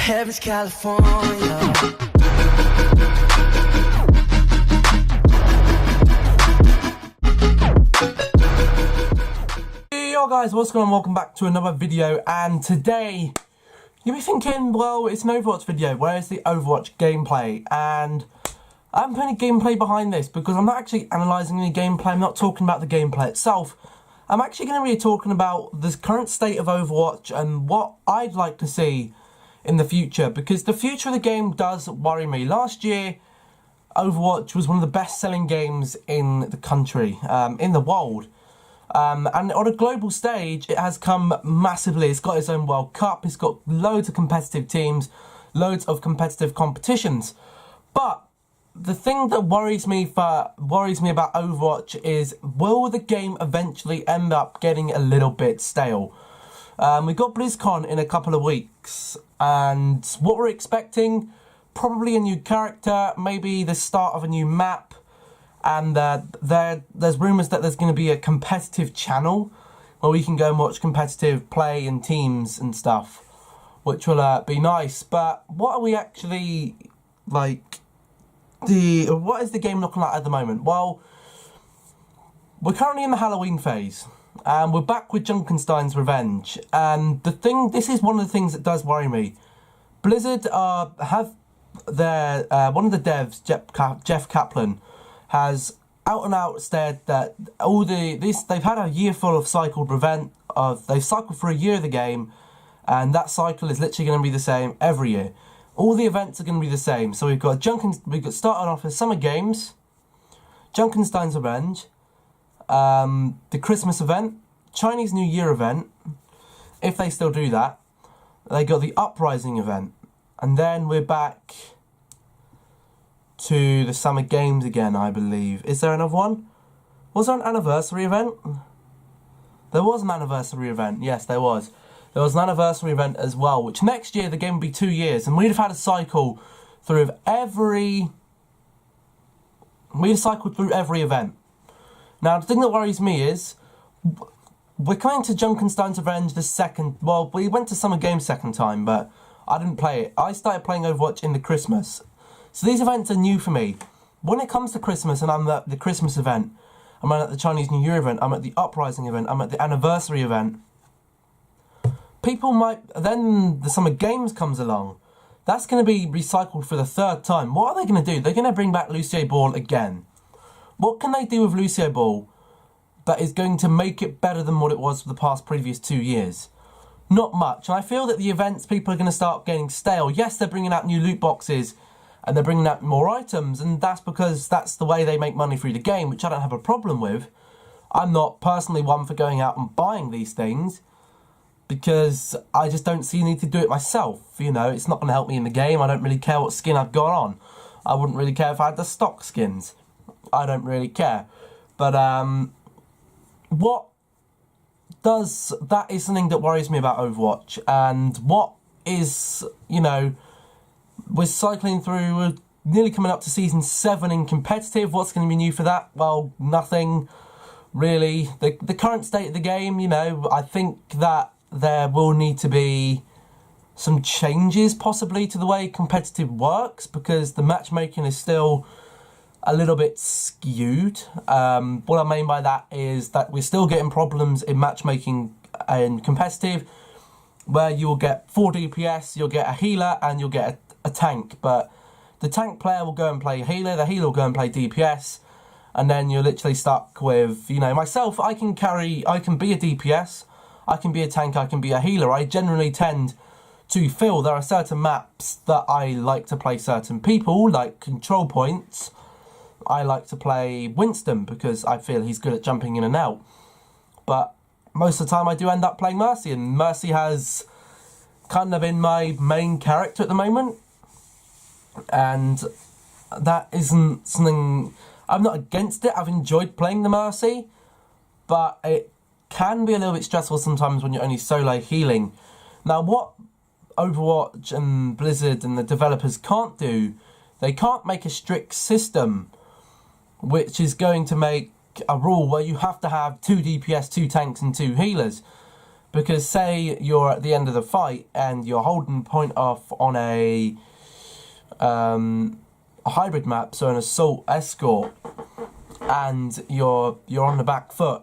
Heaven's California. Yo guys, what's going on? Welcome back to another video, and today you'll be thinking, well, it's an Overwatch video, where's the Overwatch gameplay? And I'm putting gameplay behind this because I'm not actually analysing any gameplay. I'm not talking about the gameplay itself. I'm actually going to be talking about the current state of Overwatch and what I'd like to see in the future, because the future of the game does worry me. Last year, Overwatch was one of the best-selling games in the country, in the world. And on a global stage, it has come massively. It's got its own World Cup, it's got loads of competitive teams, loads of competitive competitions. But the thing that worries me about Overwatch is, will the game eventually end up getting a little bit stale? We've got BlizzCon in a couple of weeks, and what we're expecting, probably a new character, maybe the start of a new map, and there's rumours that there's going to be a competitive channel where we can go and watch competitive play and teams and stuff, which will be nice. But what are we actually, like, what is the game looking like at the moment? Well, we're currently in the Halloween phase, and we're back with Junkenstein's Revenge. And this is one of the things that does worry me. Blizzard have their one of the devs, Jeff Kaplan, has out and out said that they've had a year full of cycled they've cycled for a year of the game, and that cycle is literally going to be the same every year. All the events are going to be the same. So we've got starting off with Summer Games, Junkenstein's Revenge, the Christmas event, Chinese New Year event, if they still do that. They got the Uprising event, and then we're back to the Summer Games again, I believe. Is there another one? Was there an anniversary event? There was an anniversary event. Yes, there was. There was an anniversary event as well, which next year the game would be 2 years, and we'd have had a cycle through every event. Now, the thing that worries me is, we're coming to Junkenstein's Revenge we went to Summer Games second time, but I didn't play it. I started playing Overwatch in the Christmas. So these events are new for me. When it comes to Christmas and I'm at the Christmas event, I'm at the Chinese New Year event, I'm at the Uprising event, I'm at the anniversary event, then the Summer Games comes along. That's going to be recycled for the third time. What are they going to do? They're going to bring back Lucio Ball again. What can they do with Lucio Ball that is going to make it better than what it was for the previous 2 years? Not much. And I feel that the events, people are going to start getting stale. Yes, they're bringing out new loot boxes and they're bringing out more items, and that's because that's the way they make money through the game, which I don't have a problem with. I'm not personally one for going out and buying these things, because I just don't see a need to do it myself. You know, it's not going to help me in the game. I don't really care what skin I've got on. I wouldn't really care if I had the stock skins. I don't really care. But that is something that worries me about Overwatch. And what is, we're cycling through, we're nearly coming up to Season 7 in competitive. What's going to be new for that? Well, nothing really. The current state of the game, I think that there will need to be some changes possibly to the way competitive works, because the matchmaking is still a little bit skewed. What I mean by that is that we're still getting problems in matchmaking and competitive, where you'll get 4 DPS, you'll get a healer, and you'll get a tank. But the tank player will go and play healer, the healer will go and play DPS, and then you're literally stuck with, myself, I can be a DPS, I can be a tank, I can be a healer. I generally tend to feel there are certain maps that I like to play certain people, like control points. I like to play Winston because I feel he's good at jumping in and out. But most of the time I do end up playing Mercy, and Mercy has kind of been my main character at the moment. And that isn't something, I'm not against it, I've enjoyed playing the Mercy, but it can be a little bit stressful sometimes when you're only solo healing. Now, what Overwatch and Blizzard and the developers can't do, they can't make a strict system which is going to make a rule where you have to have 2 DPS, 2 tanks and 2 healers. Because say you're at the end of the fight and you're holding point off on a hybrid map, so an assault escort, and you're on the back foot,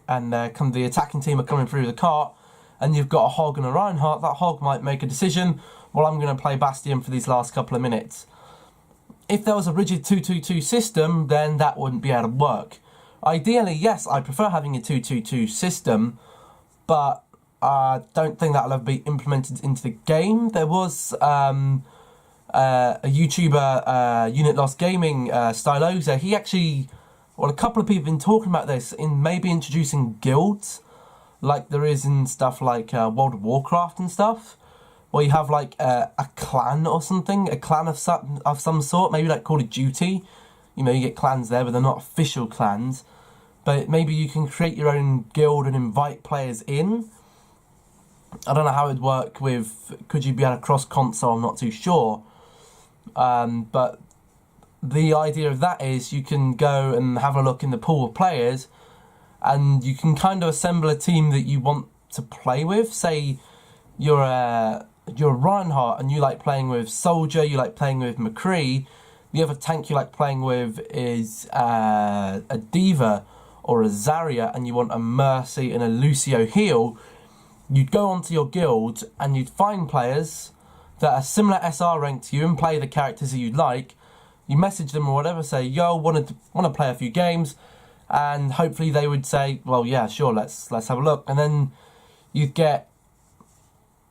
and the attacking team are coming through the cart, and you've got a Hog and a Reinhardt. That Hog might make a decision, well, I'm going to play Bastion for these last couple of minutes. If there was a rigid 2-2-2 system, then that wouldn't be able to work. Ideally, yes, I prefer having a 2-2-2 system, but I don't think that'll ever be implemented into the game. There was a YouTuber, Unit Lost Gaming, Styloza. He actually, well, a couple of people have been talking about this, in maybe introducing guilds, like there is in stuff like World of Warcraft and stuff, where you have like a clan or something, a clan of some sort, maybe like Call of Duty. You know, you get clans there, but they're not official clans. But maybe you can create your own guild and invite players in. I don't know how it'd work with, could you be able to cross console, I'm not too sure. But the idea of that is you can go and have a look in the pool of players, and you can kind of assemble a team that you want to play with. Say you're a Reinhardt and you like playing with Soldier, you like playing with McCree. The other tank you like playing with is a D.Va or a Zarya, and you want a Mercy and a Lucio heal. You'd go onto your guild and you'd find players that are similar SR rank to you and play the characters that you'd like. You message them or whatever, say, yo, want to play a few games, and hopefully they would say, well, yeah, sure, let's have a look. And then you'd get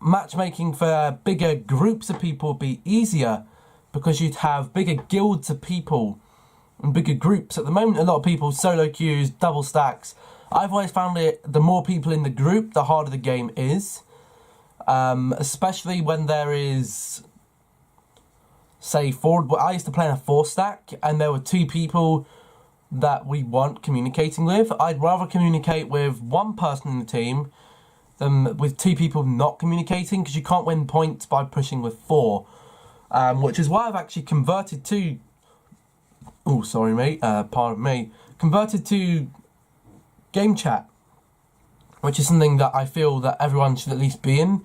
matchmaking for bigger groups of people would be easier, because you'd have bigger guilds of people and bigger groups. At the moment, a lot of people solo queues, double stacks. I've always found it, the more people in the group, the harder the game is. Especially when there is, say, I used to play in a 4-stack, and there were 2 people that we weren't communicating with. I'd rather communicate with one person in the team than with 2 people not communicating, because you can't win points by pushing with 4. Which is why I've actually converted to... Oh, sorry, mate. Pardon me. Converted to game chat, which is something that I feel that everyone should at least be in,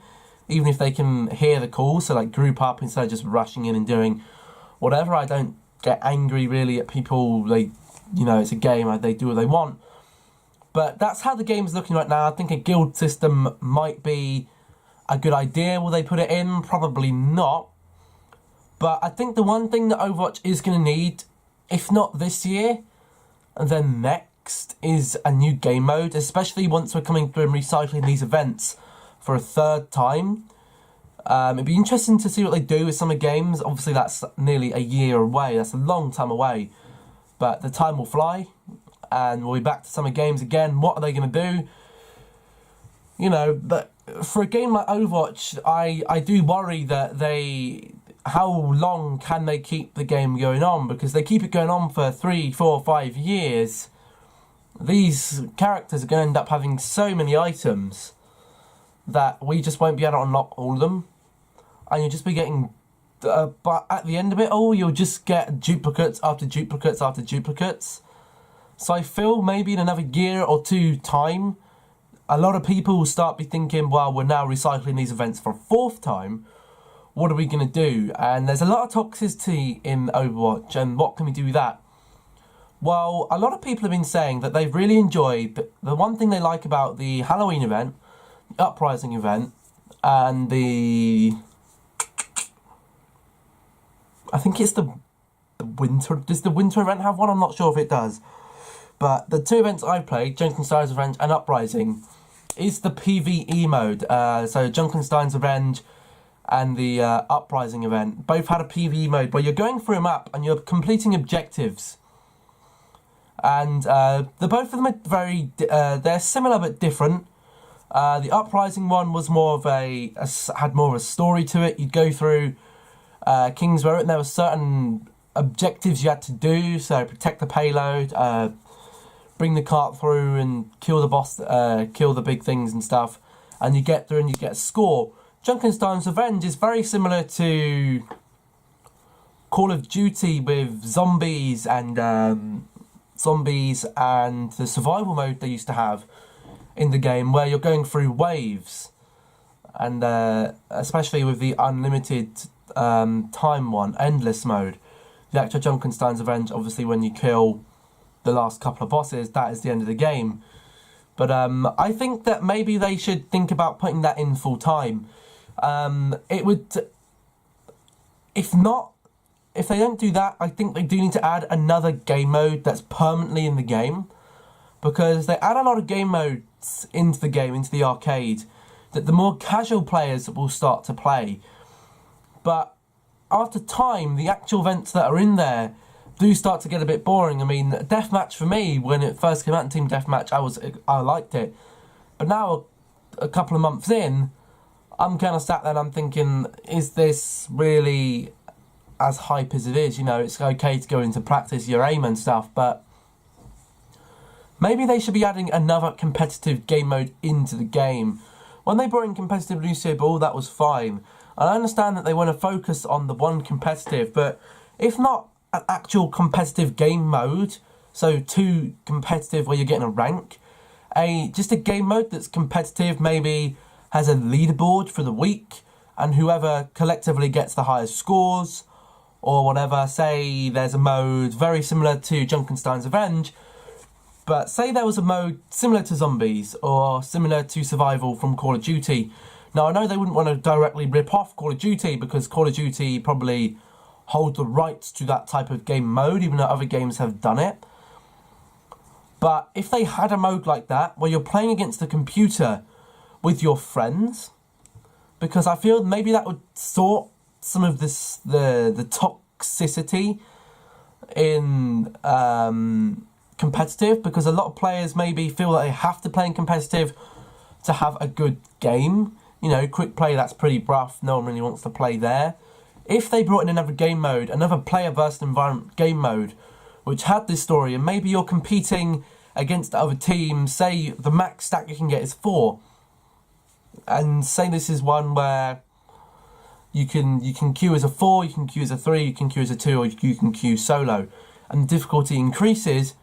even if they can hear the call. So, like, group up instead of just rushing in and doing whatever. I don't get angry, really, at people. They, you know, it's a game. They do what they want. But that's how the game's looking right now. I think a guild system might be a good idea. Will they put it in? Probably not. But I think the one thing that Overwatch is going to need, if not this year, then next, is a new game mode, especially once we're coming through and recycling these events for a 3rd time. It'd be interesting to see what they do with summer games. Obviously, that's nearly a year away. That's a long time away. But the time will fly, and we'll be back to summer games again. What are they going to do? You know, but for a game like Overwatch, I do worry that how long can they keep the game going on? Because they keep it going on for 3, 4, 5 years. These characters are going to end up having so many items that we just won't be able to unlock all of them. And you'll just be getting... but at the end of it all, you'll just get duplicates after duplicates after duplicates. So I feel maybe in another year or 2 time, a lot of people will start be thinking, well, we're now recycling these events for a 4th time. What are we going to do? And there's a lot of toxicity in Overwatch, and what can we do with that? Well, a lot of people have been saying that they've really enjoyed the one thing they like about the Halloween event, the Uprising event, and I think it's the winter... Does the winter event have one? I'm not sure if it does. But the 2 events I've played, Junkenstein's Revenge and Uprising, is the PvE mode. So Junkenstein's Revenge and the Uprising event both had a PvE mode where you're going through a map and you're completing objectives. And the both of them are very... they're similar but different. The Uprising one was more of had more of a story to it. You'd go through Kingswear, and there were certain objectives you had to do. So protect the payload, bring the cart through and kill the boss, kill the big things and stuff. And you get through and you get a score. Junkenstein's Revenge is very similar to Call of Duty with zombies and the survival mode they used to have. in the game where you're going through waves, and especially with the unlimited time one, endless mode. The actual Junkenstein's Revenge, obviously when you kill the last couple of bosses, that is the end of the game. But I think that maybe they should think about putting that in full time. It would, if they don't do that, I think they do need to add another game mode that's permanently in the game, because they add a lot of game modes into the game, into the arcade, that the more casual players will start to play. But after time, the actual events that are in there do start to get a bit boring. I mean, Deathmatch for me, when it first came out in Team Deathmatch, I liked it. But now, a couple of months in, I'm kind of sat there and I'm thinking, is this really as hype as it is? You know, it's okay to go into practice your aim and stuff, but maybe they should be adding another competitive game mode into the game. When they brought in competitive Lucio Ball, that was fine. And I understand that they want to focus on the one competitive, but if not an actual competitive game mode, so 2 competitive where you're getting a rank, just a game mode that's competitive, maybe has a leaderboard for the week, and whoever collectively gets the highest scores, or whatever. Say there's a mode very similar to Junkenstein's Revenge, but say there was a mode similar to Zombies, or similar to Survival from Call of Duty. Now, I know they wouldn't want to directly rip off Call of Duty, because Call of Duty probably hold the rights to that type of game mode, even though other games have done it. But if they had a mode like that, where you're playing against the computer with your friends, because I feel maybe that would sort some of this, the toxicity in competitive, because a lot of players maybe feel that they have to play in competitive to have a good game. You know, quick play, that's pretty rough, no one really wants to play there. If they brought in another game mode, another player versus environment game mode, which had this story, and maybe you're competing against other teams, say the max stack you can get is 4, and say this is one where you can queue as a 4, you can queue as a 3, you can queue as a 2, or you can queue solo, and the difficulty increases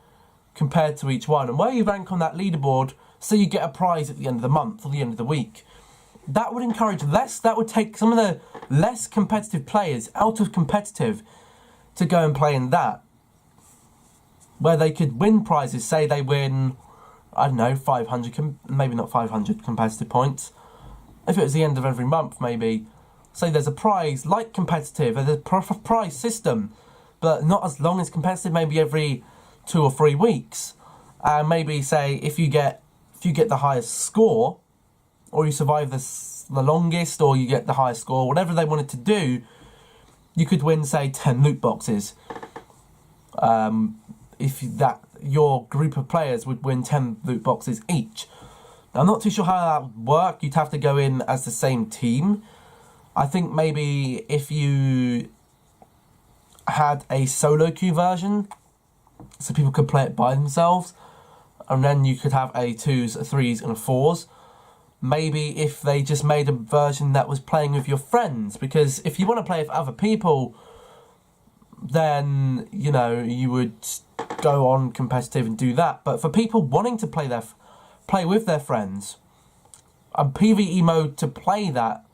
compared to each one. And where you rank on that leaderboard, say you get a prize at the end of the month or the end of the week, that would encourage less, that would take some of the less competitive players out of competitive to go and play in that, where they could win prizes. Say they win, I don't know, 500, maybe not 500 competitive points. If it was the end of every month, maybe, say there's a prize like competitive, there's a prize system, but not as long as competitive, maybe every 2 or 3 weeks. And maybe say if you get the highest score, or you survive the longest, or you get the highest score, whatever they wanted to do, you could win, say, 10 loot boxes. Your group of players would win 10 loot boxes each. Now, I'm not too sure how that would work. You'd have to go in as the same team. I think maybe if you had a solo queue version, so people could play it by themselves, and then you could have a 2s, a 3s, and a 4s. Maybe if they just made a version that was playing with your friends, because if you want to play with other people, then, you know, you would go on competitive and do that. But for people wanting to play with their friends, a PvE mode to play that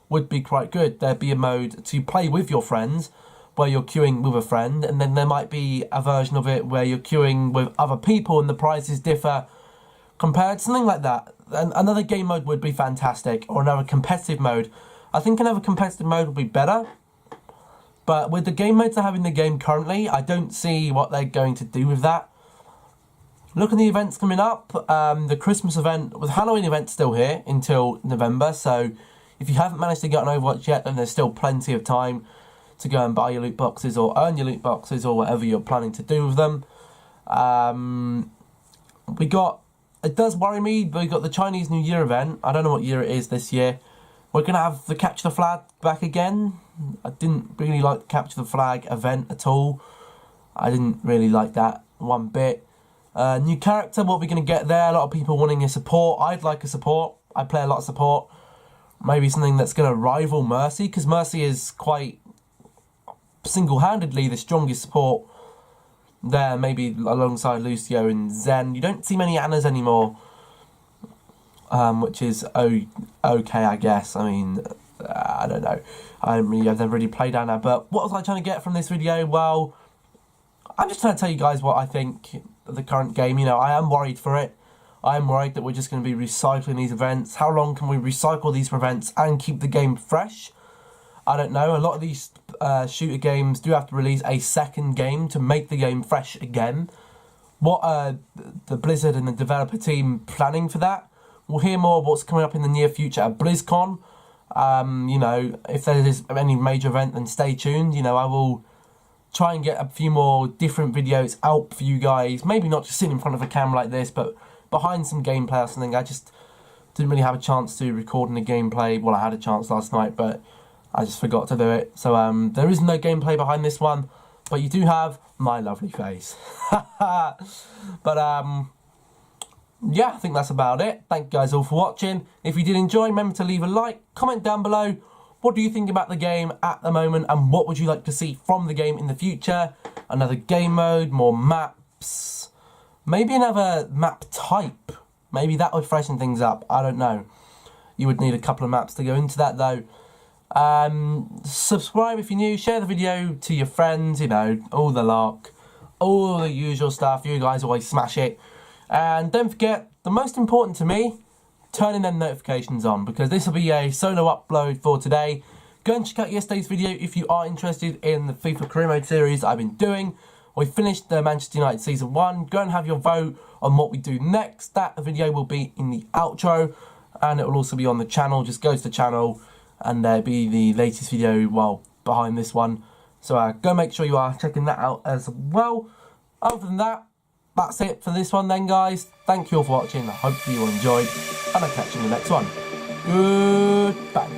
would be quite good. There'd be a mode to play with your friends, where you're queuing with a friend, and then there might be a version of it where you're queuing with other people and the prizes differ compared, something like that. And another game mode would be fantastic, or another competitive mode. I think another competitive mode would be better, but with the game modes they have in the game currently, I don't see what they're going to do with that. Look at the events coming up. The Christmas event, with Halloween event still here until November, so if you haven't managed to get an Overwatch yet, then there's still plenty of time to go and buy your loot boxes or earn your loot boxes or whatever you're planning to do with them. It does worry me, but we got the Chinese New Year event. I don't know what year it is this year. We're going to have the Capture the Flag back again. I didn't really like the Capture the Flag event at all. I didn't really like that one bit. New character, what we're going to get there. A lot of people wanting a support. I'd like a support. I play a lot of support. Maybe something that's going to rival Mercy, because Mercy is quite single-handedly the strongest support there, maybe alongside Lucio and Zen. You don't see many Annas anymore, which is okay, I guess. I mean, I don't know. I've never really played down there. But what was I trying to get from this video? Well, I'm just trying to tell you guys what I think of the current game. You know, I am worried for it. I am worried that we're just going to be recycling these events. How long can we recycle these events and keep the game fresh? I don't know. A lot of these shooter games do have to release a second game to make the game fresh again. What are the Blizzard and the developer team planning for that? We'll hear more of what's coming up in the near future at BlizzCon. You know, if there is any major event, then stay tuned. You know, I will try and get a few more different videos out for you guys. Maybe not just sitting in front of a camera like this, but behind some gameplay or something. I just didn't really have a chance to record any gameplay. Well, I had a chance last night, but I just forgot to do it. So there is no gameplay behind this one, but you do have my lovely face. But yeah, I think that's about it. Thank you guys all for watching. If you did enjoy, remember to leave a like, comment down below. What do you think about the game at the moment, and what would you like to see from the game in the future? Another game mode, more maps, maybe another map type. Maybe that would freshen things up. I don't know. You would need a couple of maps to go into that though. Subscribe if you're new. Share the video to your friends. You know, all the lark, all the usual stuff. You guys always smash it. And don't forget, the most important to me, turning them notifications on, because this will be a solo upload for today. Go and check out yesterday's video if you are interested in the FIFA Career Mode series I've been doing. We finished the Manchester United Season 1. Go and have your vote on what we do next. That video will be in the outro, and it will also be on the channel. Just go to the channel and there'll be the latest video, well, behind this one. So go make sure you are checking that out as well. Other than that, that's it for this one then, guys. Thank you all for watching. Hopefully you all enjoyed, and I'll catch you in the next one. Goodbye.